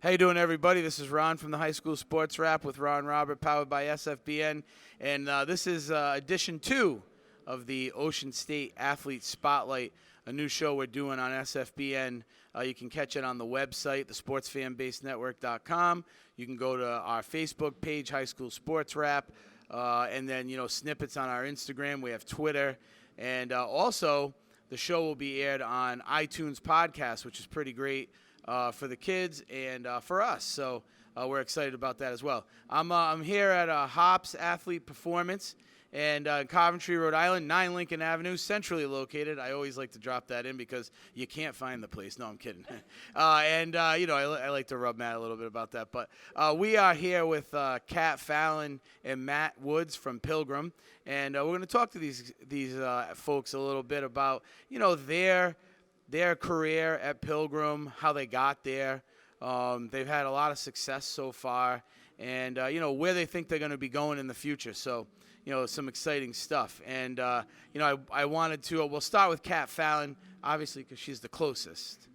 How you doing, everybody? This is Ron from the High School Sports Wrap with Ron Robert, powered by SFBN. And this is edition 2 of the Ocean State Athlete Spotlight, a new show we're doing on SFBN. You can catch it on the website, thesportsfanbasenetwork.com. You can go to our Facebook page, High School Sports Wrap, and then, snippets on our Instagram. We have Twitter. And also, the show will be aired on iTunes Podcast, which is pretty great. For the kids and for us, so we're excited about that as well. I'm here at Hops Athlete Performance and in Coventry, Rhode Island, 9 Lincoln Avenue, centrally located. I always like to drop that in because you can't find the place. No, I'm kidding. I like to rub Matt a little bit about that. But we are here with Kat Fallon and Matt Woods from Pilgrim, and we're going to talk to these folks a little bit about their career at Pilgrim, how they got there. They've had a lot of success so far, and, where they think they're going to be going in the future. So, some exciting stuff. And, I wanted to, we'll start with Kat Fallon, obviously, because she's the closest.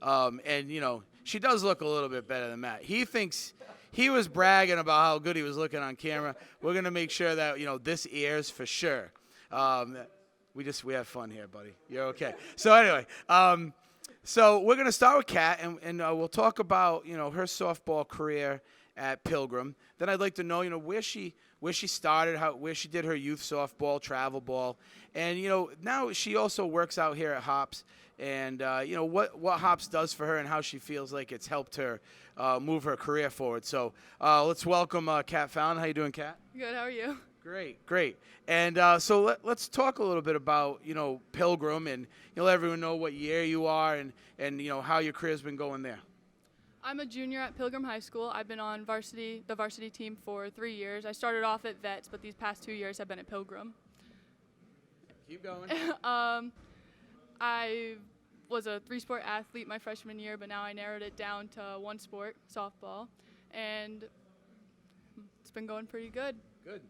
She does look a little bit better than Matt. He was bragging about how good he was looking on camera. We're going to make sure that, this airs for sure. We have fun here, buddy. You're okay. So anyway, so we're going to start with Kat, and we'll talk about, her softball career at Pilgrim. Then I'd like to know, where she started, where she did her youth softball, travel ball. And, now she also works out here at Hops. And, what Hops does for her and how she feels like it's helped her move her career forward. So let's welcome Kat Fallon. How you doing, Kat? Good. How are you? Great. And so let's talk a little bit about, Pilgrim, and let everyone know what year you are and how your career's been going there. I'm a junior at Pilgrim High School. I've been on the varsity team for 3 years. I started off at Vets, but these past 2 years have been at Pilgrim. Keep going. I was a 3-sport athlete my freshman year, but now I narrowed it down to 1 sport, softball, and it's been going pretty good. Good.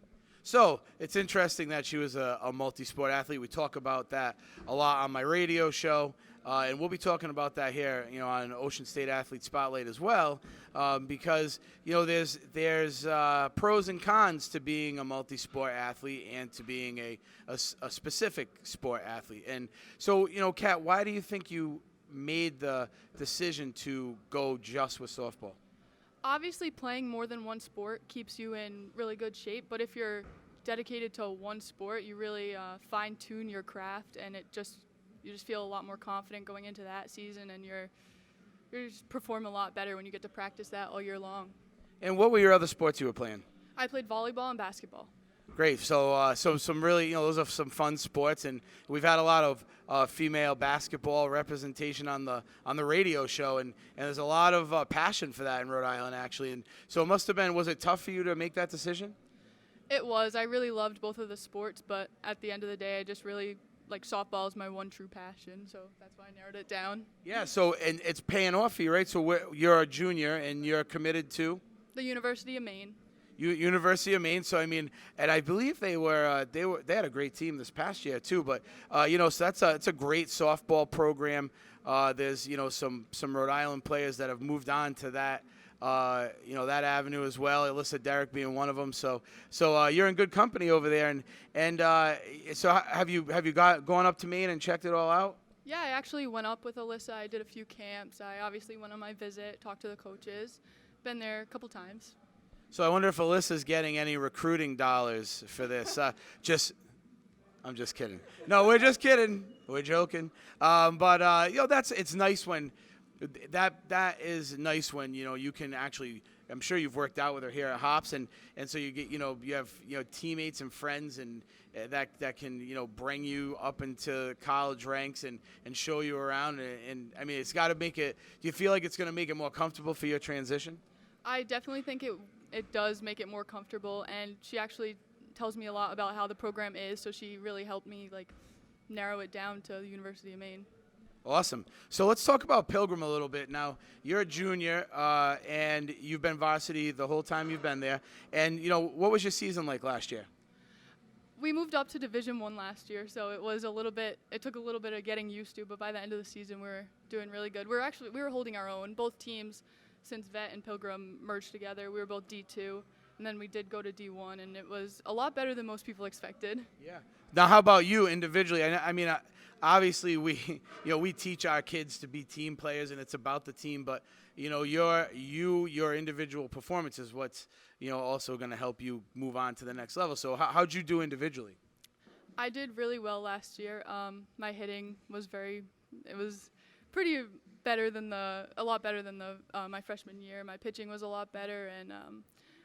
So it's interesting that she was a multi-sport athlete. We talk about that a lot on my radio show, and we'll be talking about that here, on Ocean State Athlete Spotlight as well, because there's pros and cons to being a multi-sport athlete and to being a specific sport athlete. And so, Kat, why do you think you made the decision to go just with softball? Obviously, playing more than 1 sport keeps you in really good shape, but if you're dedicated to 1 sport, you really fine-tune your craft, and you just feel a lot more confident going into that season, and you just perform a lot better when you get to practice that all year long. And what were your other sports you were playing? I played volleyball and basketball. Great. So some really, those are some fun sports, and we've had a lot of female basketball representation on the radio show, and there's a lot of passion for that in Rhode Island, actually. And so it must have been, was it tough for you to make that decision? It was. I really loved both of the sports, but at the end of the day, I just really, softball is my one true passion, so that's why I narrowed it down. Yeah, so, and it's paying off for you, right? So you're a junior, and you're committed to? The University of Maine. University of Maine. So and I believe they had a great team this past year too. But so it's a great softball program. There's some Rhode Island players that have moved on to that that avenue as well. Alyssa Derrick being one of them. So you're in good company over there. And so have you gone up to Maine and checked it all out? Yeah, I actually went up with Alyssa. I did a few camps. I obviously went on my visit, talked to the coaches. Been there a couple times. So I wonder if Alyssa's getting any recruiting dollars for this. I'm just kidding. No, we're just kidding. We're joking. But it's nice when that is nice when you can actually. I'm sure you've worked out with her here at Hops, and so you get you have teammates and friends and that can bring you up into college ranks and show you around. And I mean, it's got to make it. Do you feel like it's going to make it more comfortable for your transition? I definitely think it does make it more comfortable, and she actually tells me a lot about how the program is, so she really helped me narrow it down to the University of Maine. Awesome. So let's talk about Pilgrim a little bit. Now, you're a junior, and you've been varsity the whole time you've been there. And, what was your season like last year? We moved up to Division I last year, so it took a little bit of getting used to, but by the end of the season, we were doing really good. We were holding our own. Both teams since Vet and Pilgrim merged together. We were both D2, and then we did go to D1, and it was a lot better than most people expected. Yeah. Now, how about you individually? I mean, obviously we, we teach our kids to be team players, and it's about the team. But your individual performance is what's also going to help you move on to the next level. So how'd you do individually? I did really well last year. My hitting was pretty better than a lot better than my freshman year. My pitching was a lot better, and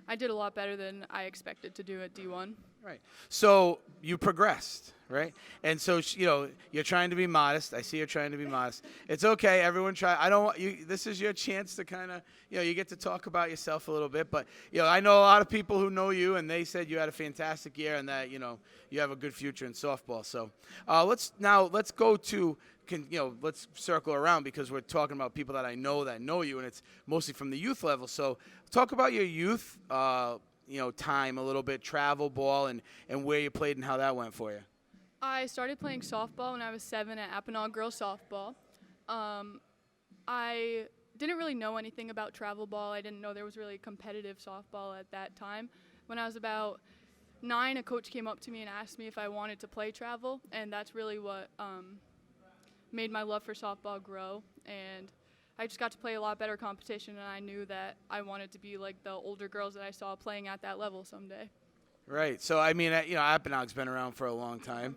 I did a lot better than I expected to do at D1. Right. So you progressed, right? And so you're trying to be modest. I see you're trying to be modest. It's okay. Everyone try. I don't want you. This is your chance to kind of you get to talk about yourself a little bit. But I know a lot of people who know you, and they said you had a fantastic year, and that you have a good future in softball. So let's go to. Let's circle around because we're talking about people that know you, and it's mostly from the youth level. So talk about your youth, time a little bit, travel ball, and where you played and how that went for you. I started playing softball when I was 7 at Apponaug Girls Softball. I didn't really know anything about travel ball. I didn't know there was really competitive softball at that time. When I was about 9, a coach came up to me and asked me if I wanted to play travel, and that's really what made my love for softball grow. And I just got to play a lot better competition, and I knew that I wanted to be like the older girls that I saw playing at that level someday. Right. So, I mean, Apponaug's been around for a long time.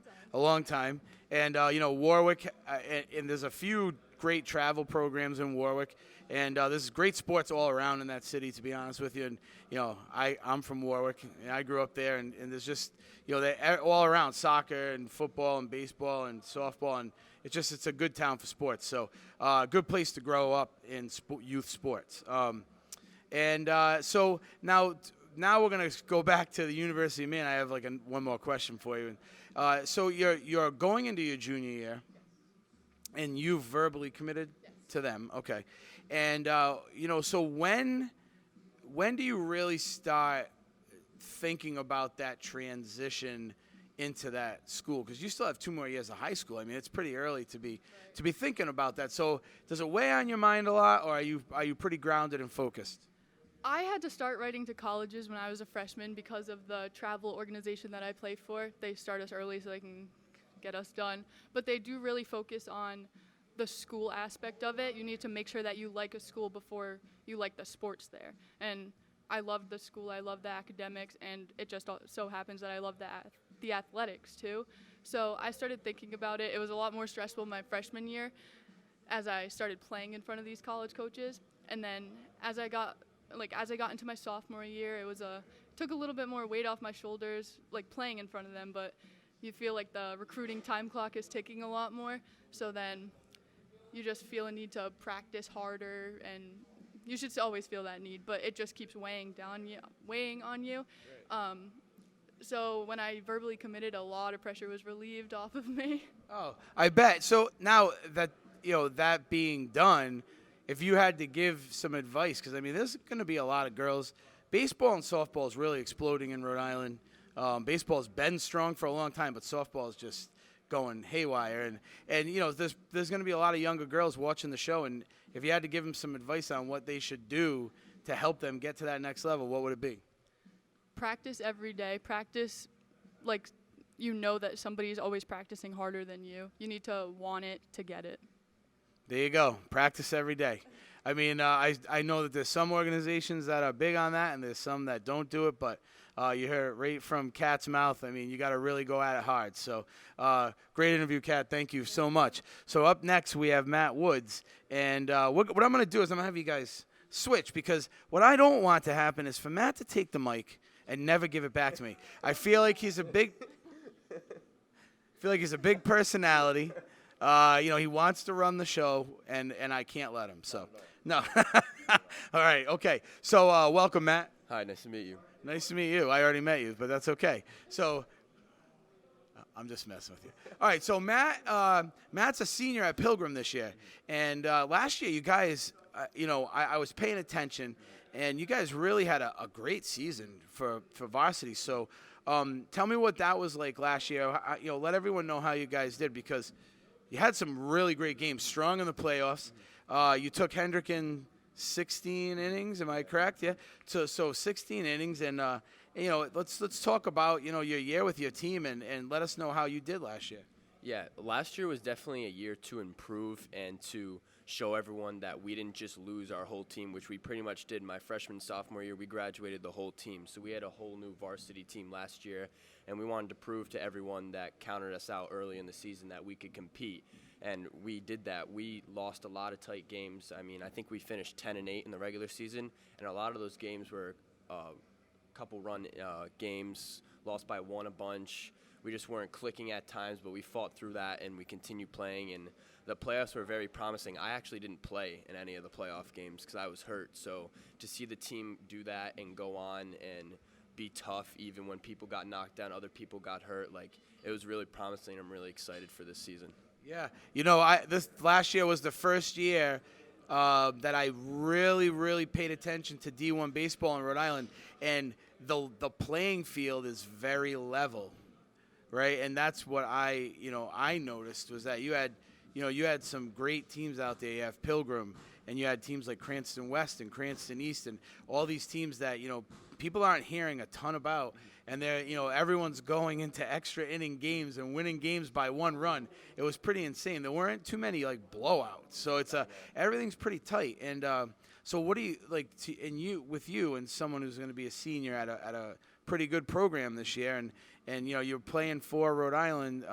And, Warwick, and there's a few great travel programs in Warwick. And there's great sports all around in that city, to be honest with you. And, I'm from Warwick, and I grew up there. And there's just, they're all around soccer and football and baseball and softball. And it's a good town for sports. So, good place to grow up in youth sports. So now we're going to go back to the University of Maine. I have one more question for you. So you're going into your junior year, and you've verbally committed to them. Okay. And, so when do you really start thinking about that transition into that school? Because you still have 2 more years of high school. I mean, it's pretty early to be thinking about that. So does it weigh on your mind a lot, or are you pretty grounded and focused? I had to start writing to colleges when I was a freshman because of the travel organization that I play for. They start us early so they can get us done. But they do really focus on the school aspect of it. You need to make sure that you like a school before you like the sports there. And I love the school. I love the academics. And it just so happens that I love the athletics too. So I started thinking about it. It was a lot more stressful my freshman year as I started playing in front of these college coaches. And then as I got into my sophomore year, it took a little bit more weight off my shoulders, playing in front of them, but you feel like the recruiting time clock is ticking a lot more, so then you just feel a need to practice harder, and you should always feel that need, but it just keeps weighing on you. Right. So when I verbally committed, a lot of pressure was relieved off of me. Oh, I bet. So now that, that being done, if you had to give some advice, because, I mean, there's going to be a lot of girls. Baseball and softball is really exploding in Rhode Island. Baseball's been strong for a long time, but softball is just going haywire. And there's going to be a lot of younger girls watching the show. And if you had to give them some advice on what they should do to help them get to that next level, what would it be? Practice every day. Practice that somebody's always practicing harder than you. You need to want it to get it. There you go. Practice every day. I mean, I know that there's some organizations that are big on that, and there's some that don't do it, but you heard it right from Kat's mouth. I mean, you got to really go at it hard. So great interview, Kat. Thank you so much. So up next, we have Matt Woods. And what I'm going to do is I'm going to have you guys switch, because what I don't want to happen is for Matt to take the mic and never give it back to me. I feel like he's a big personality. He wants to run the show, and I can't let him. So, no. All right, okay. So, welcome, Matt. Hi, nice to meet you. Nice to meet you. I already met you, but that's okay. So, I'm just messing with you. All right, so Matt's a senior at Pilgrim this year. And last year, you guys, I was paying attention, and you guys really had a great season for varsity. So, tell me what that was like last year. Let everyone know how you guys did, because you had some really great games, strong in the playoffs. You took Hendricken 16 innings. Am I correct? Yeah. So 16 innings, and let's talk about your year with your team, and let us know how you did last year. Yeah, last year was definitely a year to improve and to show everyone that we didn't just lose our whole team, which we pretty much did. My freshman, sophomore year, we graduated the whole team. So we had a whole new varsity team last year, and we wanted to prove to everyone that counted us out early in the season that we could compete. And we did that. We lost a lot of tight games. I mean, I think we finished 10-8 in the regular season, and a lot of those games were couple run games, lost by one a bunch. We just weren't clicking at times, but we fought through that, and we continued playing, and the playoffs were very promising. I actually didn't play in any of the playoff games because I was hurt, so to see the team do that and go on and be tough even when people got knocked down, other people got hurt, it was really promising. I'm really excited for this season. Yeah, this last year was the first year that I really paid attention to D1 baseball in Rhode Island, and the playing field is very level, right? And that's what I noticed was that you had some great teams out there. You have Pilgrim, and you had teams like Cranston West and Cranston East, and all these teams that people aren't hearing a ton about. And they're, everyone's going into extra inning games and winning games by one run. It was pretty insane. There weren't too many blowouts. So it's everything's pretty tight. And so what do you with you and someone who's going to be a senior at a pretty good program this year, and you're playing for Rhode Island,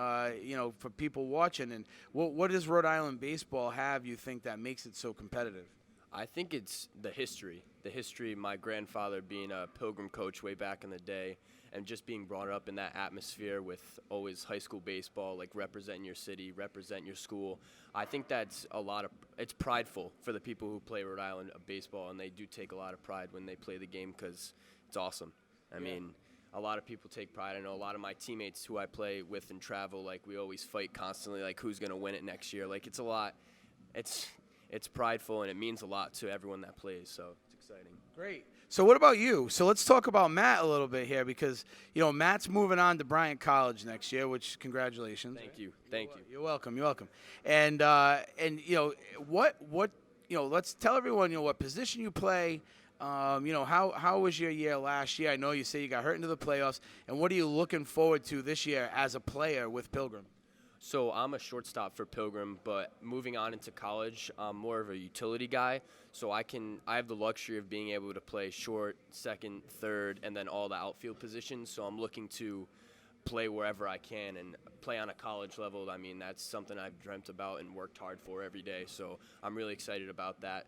for people watching. And what does Rhode Island baseball have, you think, that makes it so competitive? I think it's the history. The history of my grandfather being a Pilgrim coach way back in the day, and just being brought up in that atmosphere with always high school baseball, representing your city, represent your school. I think that's it's prideful for the people who play Rhode Island baseball, and they do take a lot of pride when they play the game because it's awesome. I mean, a lot of people take pride. I know a lot of my teammates who I play with and travel, we always fight constantly, who's going to win it next year. It's a lot. It's prideful, and it means a lot to everyone that plays, so it's exciting. Great. So what about you? So let's talk about Matt a little bit here because, Matt's moving on to Bryant College next year, which congratulations. Thank you. Thank you. You're welcome. You're welcome. And let's tell everyone, what position you play. How was your year last year? I know you say you got hurt into the playoffs. And what are you looking forward to this year as a player with Pilgrim? So I'm a shortstop for Pilgrim, but moving on into college, I'm more of a utility guy. So I have the luxury of being able to play short, second, third, and then all the outfield positions. So I'm looking to play wherever I can and play on a college level. I mean, that's something I've dreamt about and worked hard for every day. So I'm really excited about that.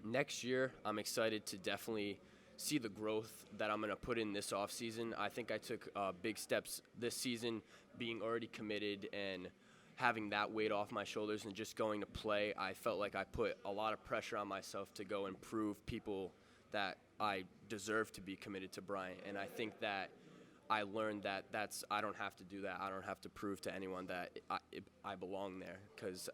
Next year, I'm excited to definitely see the growth that I'm going to put in this offseason. I think I took big steps this season, being already committed and having that weight off my shoulders and just going to play. I felt like I put a lot of pressure on myself to go and prove people that I deserve to be committed to Bryant. And I think that I learned that I don't have to do that. I don't have to prove to anyone that I belong there because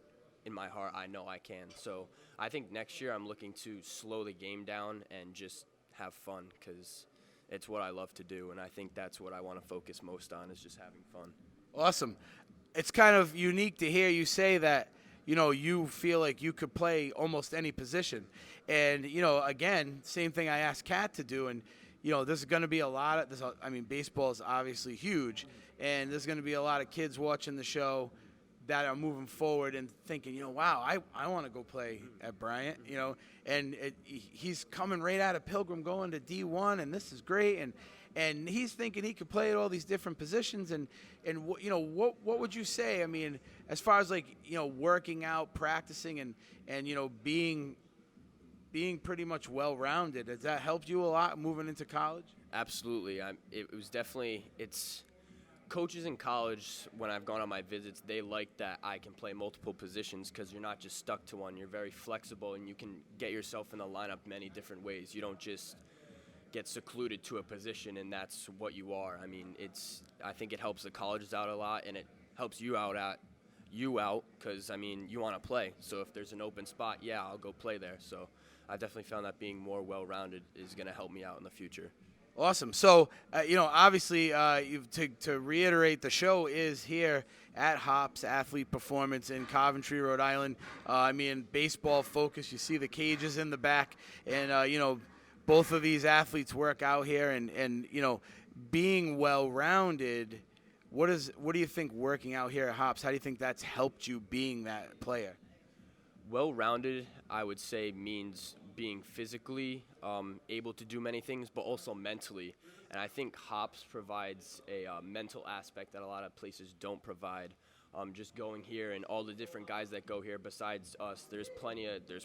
in my heart I know I can. So I think next year I'm looking to slow the game down and just have fun because it's what I love to do, and I think that's what I want to focus most on is just having fun. Awesome. It's kind of unique to hear you say that, you feel like you could play almost any position. And, again, same thing I asked Kat to do, and, there's going to be a lot of baseball is obviously huge, and there's going to be a lot of kids watching the show that are moving forward and thinking, wow, I want to go play at Bryant, and he's coming right out of Pilgrim going to D1, and this is great, and he's thinking he could play at all these different positions, and what would you say? I mean, as far as working out, practicing, and being pretty much well-rounded, has that helped you a lot moving into college? Absolutely. It was definitely coaches in college, when I've gone on my visits, they like that I can play multiple positions because you're not just stuck to one. You're very flexible, and you can get yourself in the lineup many different ways. You don't just get secluded to a position, and that's what you are. I mean, I think it helps the colleges out a lot, and it helps you out because, you want to play. So if there's an open spot, I'll go play there. So I definitely found that being more well-rounded is going to help me out in the future. Awesome. So, obviously, to reiterate, the show is here at Hops Athlete Performance in Coventry, Rhode Island. Baseball focus. You see the cages in the back, and both of these athletes work out here, and being well-rounded. What do you think working out here at Hops? How do you think that's helped you being that player? Well-rounded, I would say, means being physically able to do many things, but also mentally. And I think Hops provides a mental aspect that a lot of places don't provide. Just going here and all the different guys that go here besides us, there's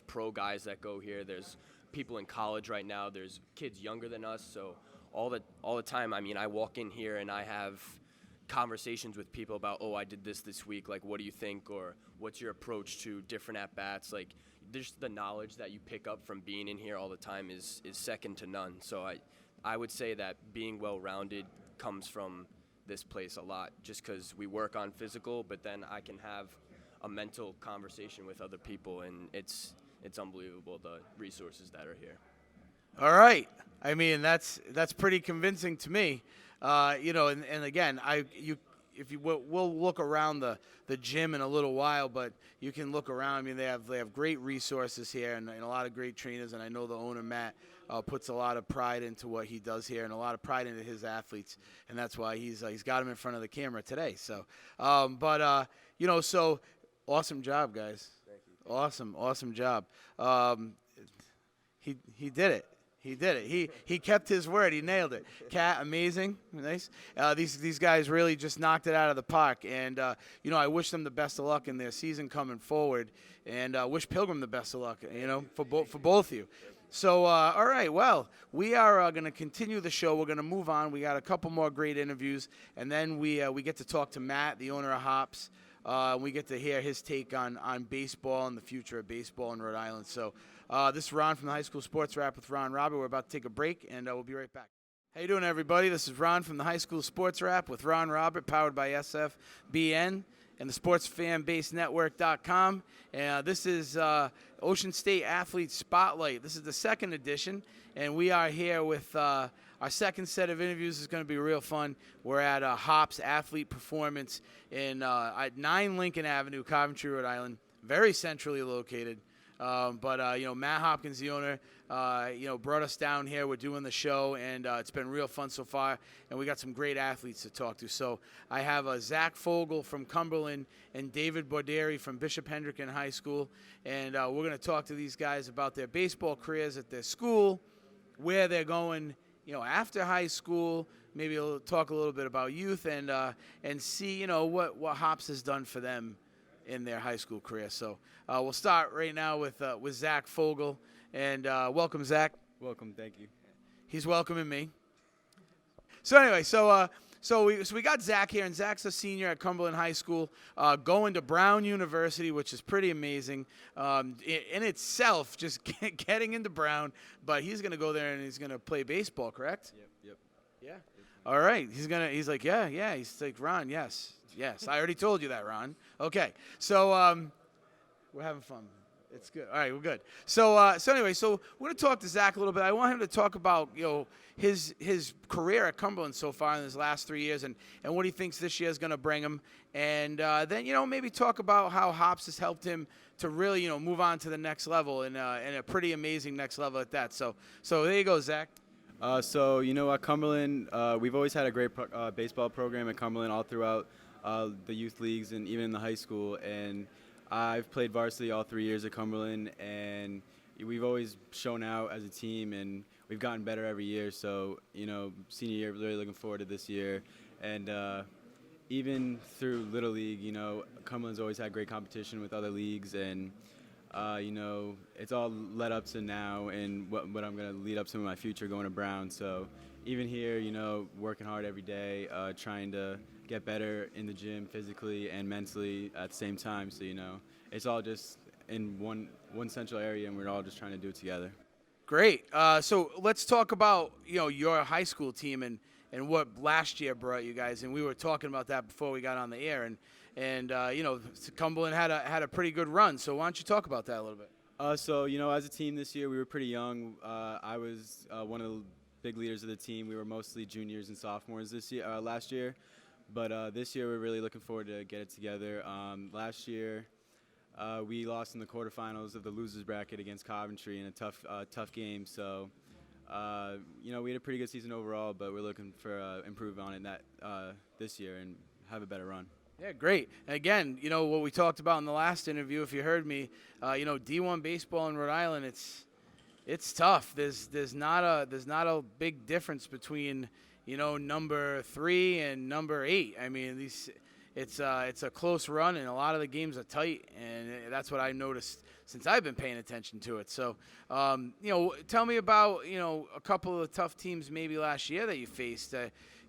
pro guys that go here. There's people in college right now. There's kids younger than us. So all the time, I walk in here and I have conversations with people about, oh, I did this week. Like, what do you think? Or what's your approach to different at-bats? Like, there's the knowledge that you pick up from being in here all the time is second to none. So I would say that being well-rounded comes from this place a lot, just because we work on physical, but then I can have a mental conversation with other people, and it's unbelievable the resources that are here. All right. That's pretty convincing to me. And again, we'll look around the gym in a little while, but you can look around. They have great resources here and a lot of great trainers, and I know the owner Matt puts a lot of pride into what he does here and a lot of pride into his athletes, and that's why he's got him in front of the camera today. So, so awesome job, guys. Thank you. Awesome job. He did it. He did it. He kept his word. He nailed it. Cat, amazing, nice. These guys really just knocked it out of the park, and I wish them the best of luck in their season coming forward, and wish Pilgrim the best of luck. For both of you. So, all right. Well, we are going to continue the show. We're going to move on. We got a couple more great interviews, and then we get to talk to Matt, the owner of Hops. We get to hear his take on baseball and the future of baseball in Rhode Island. So. This is Ron from the High School Sports Wrap with Ron Robert. We're about to take a break, and we'll be right back. How you doing, everybody? This is Ron from the High School Sports Wrap with Ron Robert, powered by SFBN and the SportsFanBaseNetwork.com. This is Ocean State Athlete Spotlight. This is the second edition, and we are here with our second set of interviews. Is going to be real fun. We're at Hops Athlete Performance at 9 Lincoln Avenue, Coventry, Rhode Island, very centrally located. Matt Hopkins, the owner, brought us down here. We're doing the show, and it's been real fun so far. And we got some great athletes to talk to. So I have Zach Fogel from Cumberland and David Borderi from Bishop Hendricken High School. And we're going to talk to these guys about their baseball careers at their school, where they're going, after high school. Maybe we'll talk a little bit about youth and see, what Hops has done for them in their high school career. So we'll start right now with Zach Fogel, and welcome, Zach. Welcome, thank you. He's welcoming me. So anyway, so we got Zach here, and Zach's a senior at Cumberland High School, going to Brown University, which is pretty amazing in itself, just getting into Brown. But he's going to go there and he's going to play baseball, correct? Yep. Yeah. All right. He's like, yeah. He's like, Ron, yes. I already told you that, Ron. Okay. So we're having fun. It's good. All right, we're good. So anyway, we're going to talk to Zach a little bit. I want him to talk about his career at Cumberland so far in his last 3 years and what he thinks this year is going to bring him, and then maybe talk about how Hops has helped him to really move on to the next level and a pretty amazing next level at that. So there you go, Zach. At Cumberland, we've always had a great baseball program at Cumberland all throughout the youth leagues and even in the high school, and I've played varsity all 3 years at Cumberland, and we've always shown out as a team, and we've gotten better every year. So, senior year, really looking forward to this year. And even through Little League, Cumberland's always had great competition with other leagues, and, it's all led up to now and what I'm going to lead up to in my future going to Brown. So even here, working hard every day, trying to get better in the gym physically and mentally at the same time. So, it's all just in one central area, and we're all just trying to do it together. Great. So let's talk about, your high school team and what last year brought you guys. And we were talking about that before we got on the air. And Cumberland had a pretty good run. So why don't you talk about that a little bit? As a team this year, we were pretty young. I was one of big leaders of the team. We were mostly juniors and sophomores last year, but this year we're really looking forward to get it together. Last year we lost in the quarterfinals of the losers bracket against Coventry in a tough game. So we had a pretty good season overall, but we're looking for improve on it this year and have a better run. Yeah, great. And again, what we talked about in the last interview, if you heard me, D1 baseball in Rhode Island, it's tough. There's not a big difference between number 3 and number 8. I mean, it's a close run, and a lot of the games are tight, and that's what I noticed since I've been paying attention to it. So, tell me about a couple of tough teams maybe last year that you faced.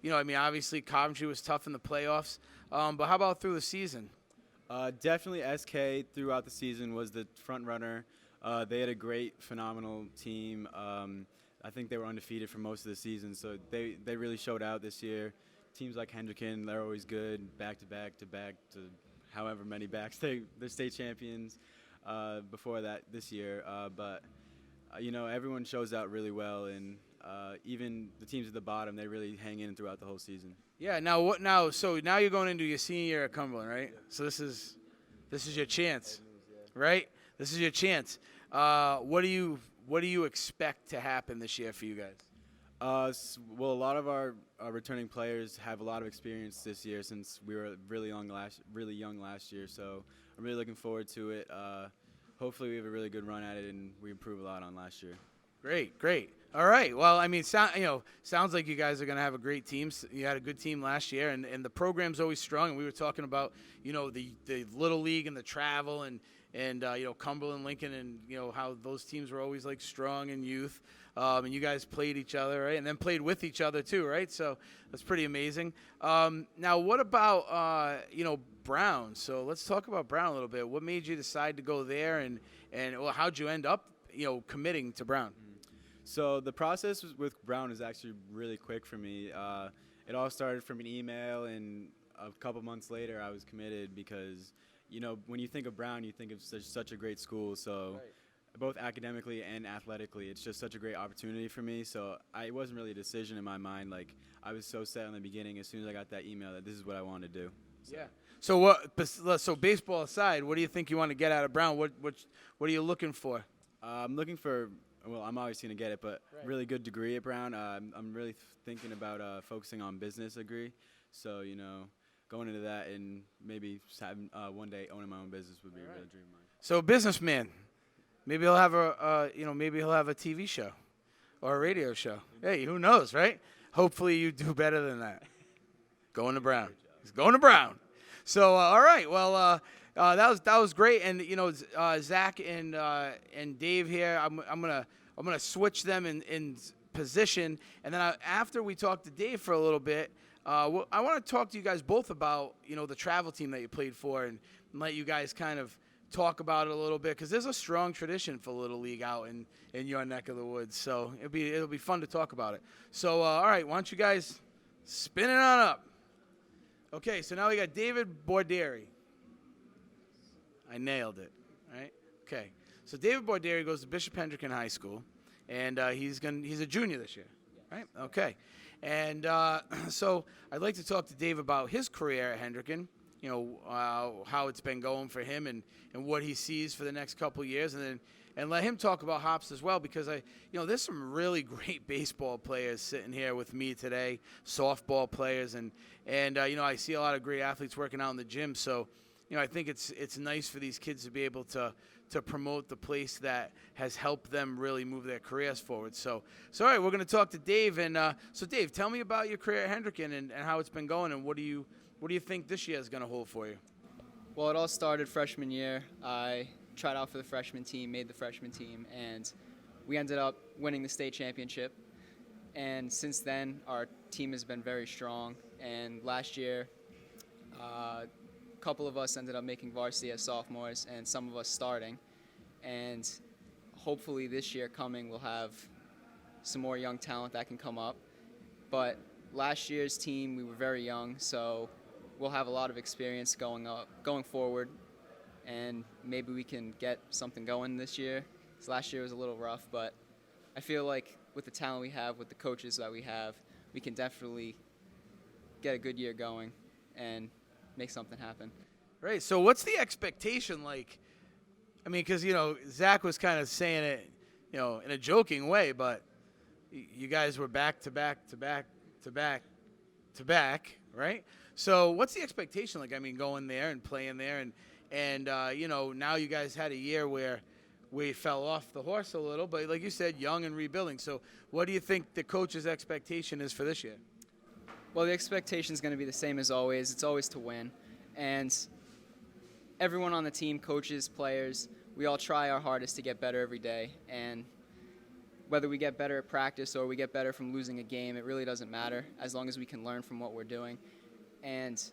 Obviously Coventry was tough in the playoffs, but how about through the season? Definitely SK throughout the season was the front runner. They had a great, phenomenal team. I think they were undefeated for most of the season, so they really showed out this year. Teams like Hendricken, they're always good, back to however many backs. They're state champions before that this year. But everyone shows out really well, and even the teams at the bottom, they really hang in throughout the whole season. Yeah. Now what? Now you're going into your senior year at Cumberland, right? Yeah. So this is your chance, right? This is your chance. What do you expect to happen this year for you guys? Well, a lot of our returning players have a lot of experience this year since we were really young last year. So I'm really looking forward to it. Hopefully we have a really good run at it and we improve a lot on last year. Great. All right. Well, I mean, sounds like you guys are going to have a great team. You had a good team last year, and the program's always strong. And we were talking about, the Little League and the travel and Cumberland, Lincoln, and how those teams were always like strong in youth. And you guys played each other, right? And then played with each other too, right? So that's pretty amazing. Now, what about Brown? So let's talk about Brown a little bit. What made you decide to go there, and how'd you end up committing to Brown? So the process with Brown is actually really quick for me. It all started from an email, and a couple months later I was committed because when you think of Brown, you think of such a great school. So right. Both academically and athletically, it's just such a great opportunity for me. So it wasn't really a decision in my mind. Like, I was so set in the beginning as soon as I got that email that this is what I wanted to do. So. Yeah. So baseball aside, what do you think you want to get out of Brown? What are you looking for? I'm looking for. Well, I'm obviously going to get it, but right. Really good degree at Brown. I'm really thinking about focusing on business degree. So going into that and maybe having one day owning my own business would be a real dream of mine. So businessman. Maybe he'll have a TV show or a radio show. Hey, who knows, right? Hopefully you do better than that. Going to Brown. He's going to Brown. So all right. Well, that was great. And Zach and Dave here. I'm gonna switch them in position. And then after we talk to Dave for a little bit, I want to talk to you guys both about the travel team that you played for and let you guys kind of talk about it a little bit, because there's a strong tradition for Little League out in your neck of the woods. So it'll be fun to talk about it. So all right, why don't you guys spin it on up? Okay, so now we got David Bordieri. I nailed it. All right. Okay. So David Bordieri goes to Bishop Hendricken High School, and he's a junior this year, right? Okay. And so I'd like to talk to Dave about his career at Hendricken. How it's been going for him and what he sees for the next couple of years, and let him talk about hops as well, because there's some really great baseball players sitting here with me today, softball players, and I see a lot of great athletes working out in the gym. So I think it's nice for these kids to be able to promote the place that has helped them really move their careers forward. So all right, we're going to talk to Dave, and so Dave, tell me about your career at Hendricken and how it's been going, and what do you think this year is going to hold for you? Well, it all started freshman year. I tried out for the freshman team, made the freshman team, and we ended up winning the state championship. And since then, our team has been very strong. And last year, a couple of us ended up making varsity as sophomores, and some of us starting. And hopefully this year coming, we'll have some more young talent that can come up. But last year's team, we were very young, so we'll have a lot of experience going forward, and maybe we can get something going this year. 'Cause last year was a little rough, but I feel like with the talent we have, with the coaches that we have, we can definitely get a good year going and make something happen. Right. So what's the expectation like? I mean, because, Zach was kind of saying it, in a joking way, but you guys were back to back to back to back to back, right? So what's the expectation like? I mean, going there and playing there and now you guys had a year where we fell off the horse a little, but like you said, young and rebuilding. So what do you think the coach's expectation is for this year? Well, the expectation is going to be the same as always. It's always to win. And everyone on the team, coaches, players, we all try our hardest to get better every day. And whether we get better at practice or we get better from losing a game, it really doesn't matter as long as we can learn from what we're doing. And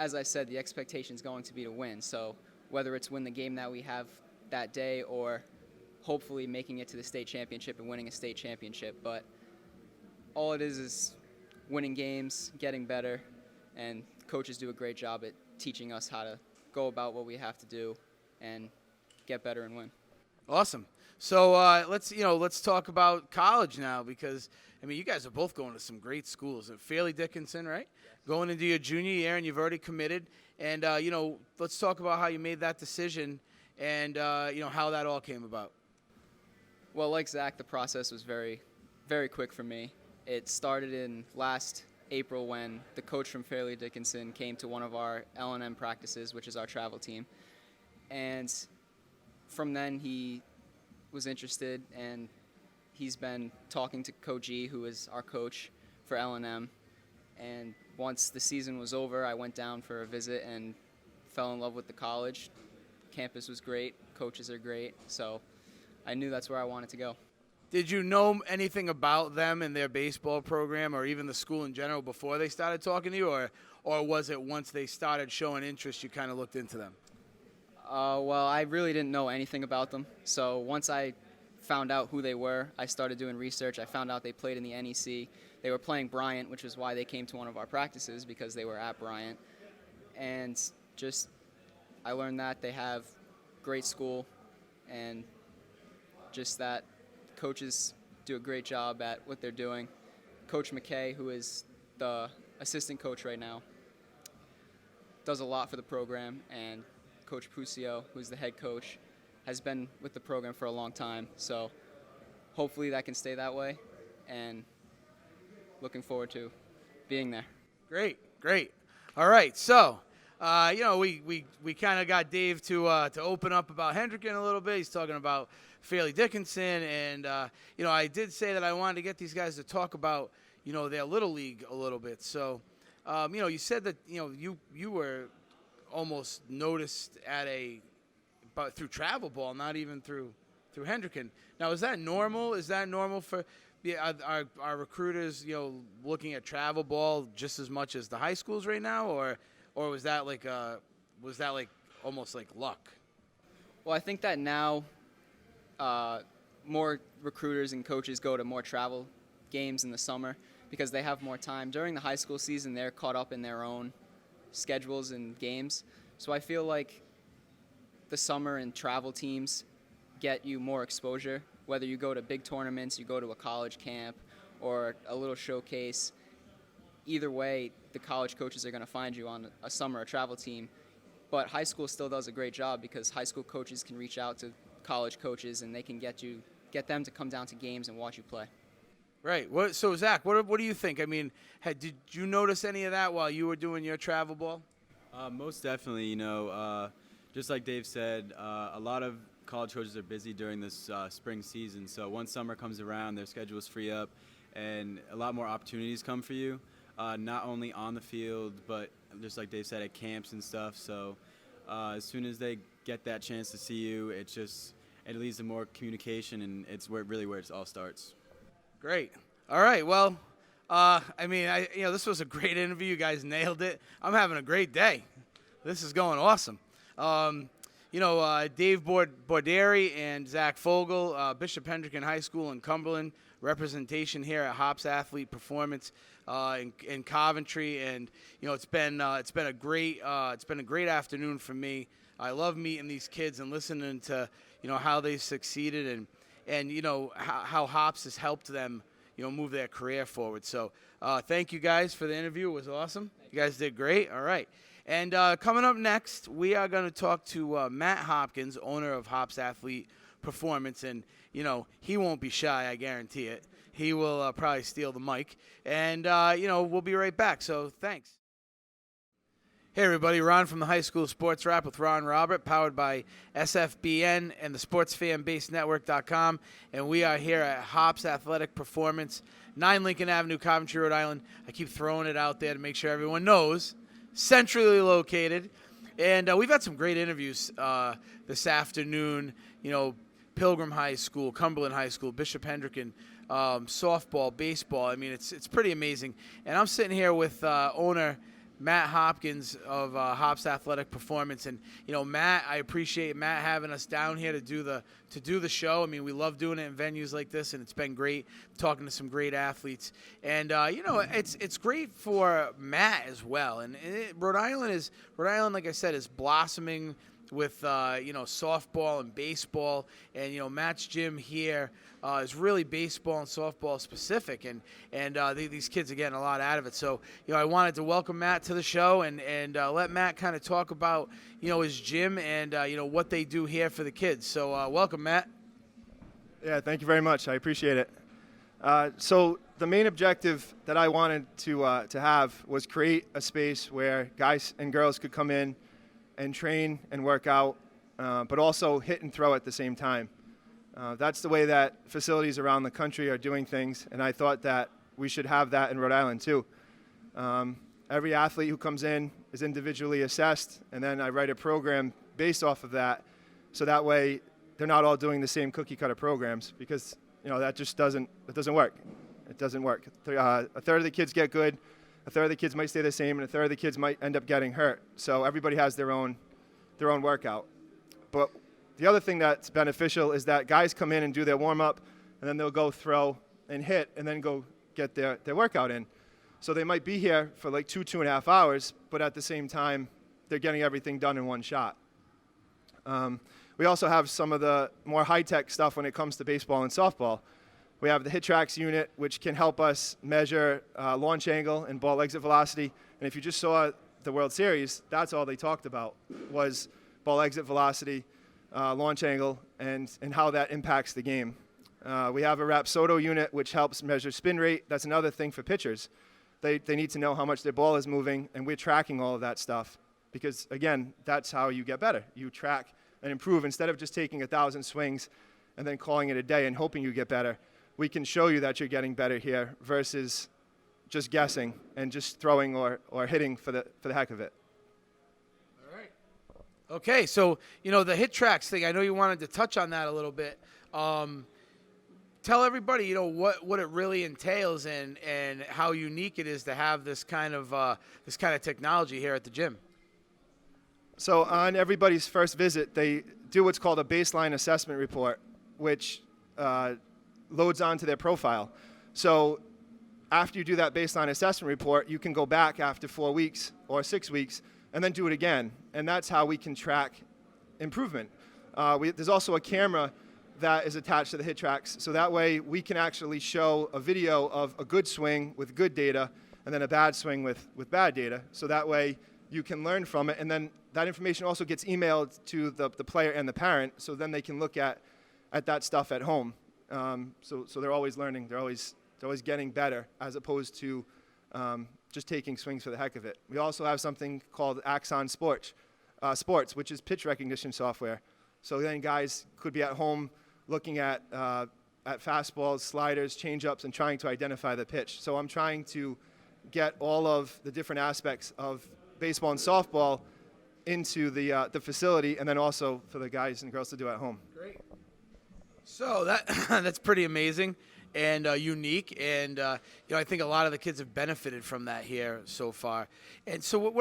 as I said, the expectation is going to be to win. So whether it's win the game that we have that day or hopefully making it to the state championship and winning a state championship. But all it is winning games, getting better, and coaches do a great job at teaching us how to go about what we have to do and get better and win. Awesome. So let's talk about college now, because I mean, you guys are both going to some great schools at Fairleigh Dickinson, right? Yes. Going into your junior year, and you've already committed. And let's talk about how you made that decision, and how that all came about. Well, like Zach, the process was very, very quick for me. It started in last April when the coach from Fairleigh Dickinson came to one of our L&M practices, which is our travel team. And from then he was interested, and he's been talking to Coach G, who is our coach for L&M. And once the season was over, I went down for a visit and fell in love with the college. Campus was great. Coaches are great. So I knew that's where I wanted to go. Did you know anything about them and their baseball program, or even the school in general, before they started talking to you, or was it once they started showing interest you kind of looked into them? Well, I really didn't know anything about them. So once I found out who they were, I started doing research. I found out they played in the NEC. They were playing Bryant, which is why they came to one of our practices, because they were at Bryant. And just I learned that they have great school, and just that coaches do a great job at what they're doing. Coach McKay, who is the assistant coach right now, does a lot for the program, and Coach Pusio, who's the head coach, has been with the program for a long time. So hopefully that can stay that way, and looking forward to being there. Great. All right, so we kind of got Dave to open up about Hendricken a little bit. He's talking about Fairleigh Dickinson, and I did say that I wanted to get these guys to talk about their little league a little bit. So you said that you were almost noticed but through travel ball, not even through Hendricken. Now, is that normal? Is that normal for our recruiters looking at travel ball just as much as the high schools right now, or was that like almost like luck? Well, I think that now more recruiters and coaches go to more travel games in the summer because they have more time. During the high school season, they're caught up in their own schedules and games. So I feel like the summer and travel teams get you more exposure, whether you go to big tournaments, you go to a college camp, or a little showcase. Either way, the college coaches are going to find you on a summer or travel team. But high school still does a great job because high school coaches can reach out to college coaches, and they can get them to come down to games and watch you play. Right. So, Zach, what do you think? I mean, did you notice any of that while you were doing your travel ball? Most definitely. Just like Dave said, a lot of college coaches are busy during this spring season. So once summer comes around, their schedules free up, and a lot more opportunities come for you, not only on the field, but just like Dave said, at camps and stuff. So as soon as they get that chance to see you, it leads to more communication, and it's where it all starts. Great. All right. Well, this was a great interview. You guys nailed it. I'm having a great day. This is going awesome. Dave Borderi and Zach Fogel, Bishop Hendricken High School in Cumberland, representation here at Hops Athlete Performance in Coventry, and it's been a great afternoon for me. I love meeting these kids and listening to how they succeeded, and how Hops has helped them move their career forward. So thank you guys for the interview. It was awesome. You guys did great. All right. And coming up next, we are going to talk to Matt Hopkins, owner of Hops Athlete Performance, and he won't be shy, I guarantee it. He will probably steal the mic, and we'll be right back. So thanks. Hey everybody, Ron from the High School Sports Wrap with Ron Robert, powered by SFBN and the SportsFanBaseNetwork.com, and we are here at Hops Athletic Performance, 9 Lincoln Avenue, Coventry, Rhode Island. I keep throwing it out there to make sure everyone knows. Centrally located, and we've had some great interviews this afternoon. Pilgrim High School, Cumberland High School, Bishop Hendricken, softball, baseball. I mean, it's pretty amazing. And I'm sitting here with owner Matt Hopkins of Hops Athletic Performance, and Matt, I appreciate Matt having us down here to do the show. I mean, we love doing it in venues like this, and it's been great talking to some great athletes. And it's great for Matt as well. And Rhode Island, like I said, is blossoming with softball and baseball, and Matt's gym here is really baseball and softball specific, and these kids are getting a lot out of it. So I wanted to welcome Matt to the show and let Matt kind of talk about his gym and what they do here for the kids. So welcome, Matt. Yeah, thank you very much. I appreciate it. So the main objective that I wanted to have was create a space where guys and girls could come in and train and work out, but also hit and throw at the same time. That's the way that facilities around the country are doing things, and I thought that we should have that in Rhode Island too. Every athlete who comes in is individually assessed, and then I write a program based off of that, so that way they're not all doing the same cookie cutter programs, because that just doesn't work. It doesn't work. A third of the kids get good. A third of the kids might stay the same, and a third of the kids might end up getting hurt. So everybody has their own workout. But the other thing that's beneficial is that guys come in and do their warm-up, and then they'll go throw and hit, and then go get their workout in. So they might be here for like 2.5 hours, but at the same time, they're getting everything done in one shot. We also have some of the more high-tech stuff when it comes to baseball and softball. We have the HitTrax unit, which can help us measure launch angle and ball exit velocity. And if you just saw the World Series, that's all they talked about was ball exit velocity, launch angle, and how that impacts the game. We have a Rapsodo unit, which helps measure spin rate. That's another thing for pitchers. They need to know how much their ball is moving, and we're tracking all of that stuff. Because, again, that's how you get better. You track and improve. Instead of just taking 1,000 swings and then calling it a day and hoping you get better, we can show you that you're getting better here versus just guessing and just throwing or hitting for the heck of it. All right. Okay, so the HitTrax thing, I know you wanted to touch on that a little bit. Tell everybody what it really entails and how unique it is to have this kind of technology here at the gym. So on everybody's first visit, they do what's called a baseline assessment report, which loads onto their profile. So after you do that baseline assessment report, you can go back after 4 weeks or 6 weeks and then do it again. And that's how we can track improvement. There's also a camera that is attached to the HitTrax, so that way we can actually show a video of a good swing with good data and then a bad swing with bad data. So that way you can learn from it, and then that information also gets emailed to the player and the parent, so then they can look at that stuff at home. So they're always learning. They're always getting better, as opposed to just taking swings for the heck of it. We also have something called Axon Sports, which is pitch recognition software. So then guys could be at home looking at fastballs, sliders, changeups, and trying to identify the pitch. So I'm trying to get all of the different aspects of baseball and softball into the facility, and then also for the guys and girls to do at home. Great. So that's pretty amazing and unique, and I think a lot of the kids have benefited from that here so far. And so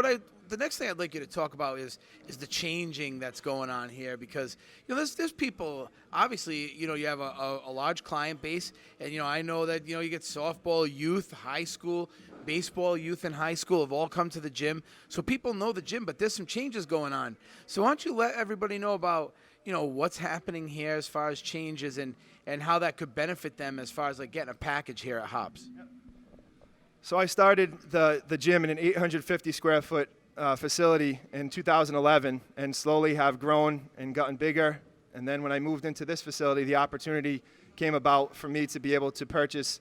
the next thing I'd like you to talk about is the changing that's going on here, because there's people, obviously, you have a large client base, and I know that you get softball youth, high school, baseball youth and high school have all come to the gym, so people know the gym, but there's some changes going on. So why don't you let everybody know about what's happening here as far as changes and how that could benefit them as far as like getting a package here at Hops. So I started the gym in an 850 square foot facility in 2011 and slowly have grown and gotten bigger. And then when I moved into this facility, the opportunity came about for me to be able to purchase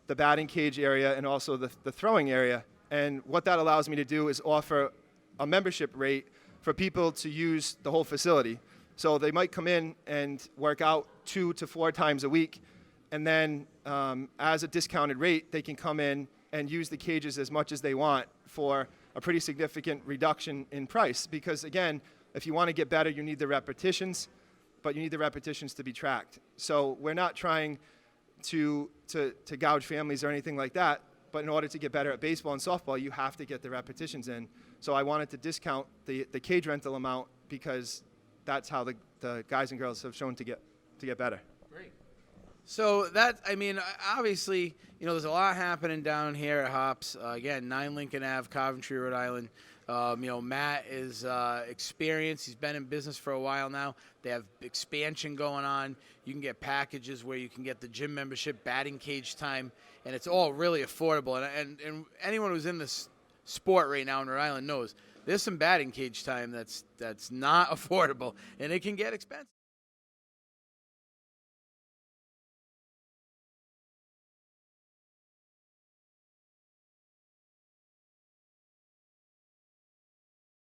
the batting cage area and also the throwing area. And what that allows me to do is offer a membership rate for people to use the whole facility. So they might come in and work out 2 to 4 times a week, and then as a discounted rate, they can come in and use the cages as much as they want for a pretty significant reduction in price. Because again, if you want to get better, you need the repetitions, but you need the repetitions to be tracked. So we're not trying to gouge families or anything like that, but in order to get better at baseball and softball, you have to get the repetitions in. So I wanted to discount the cage rental amount because that's how the guys and girls have shown to get better. Great. So that, obviously, there's a lot happening down here at Hops. Again, 9 Lincoln Ave, Coventry, Rhode Island. Matt is experienced. He's been in business for a while now. They have expansion going on. You can get packages where you can get the gym membership, batting cage time, and it's all really affordable. And anyone who's in this sport right now in Rhode Island knows there's some batting cage time that's not affordable, and it can get expensive.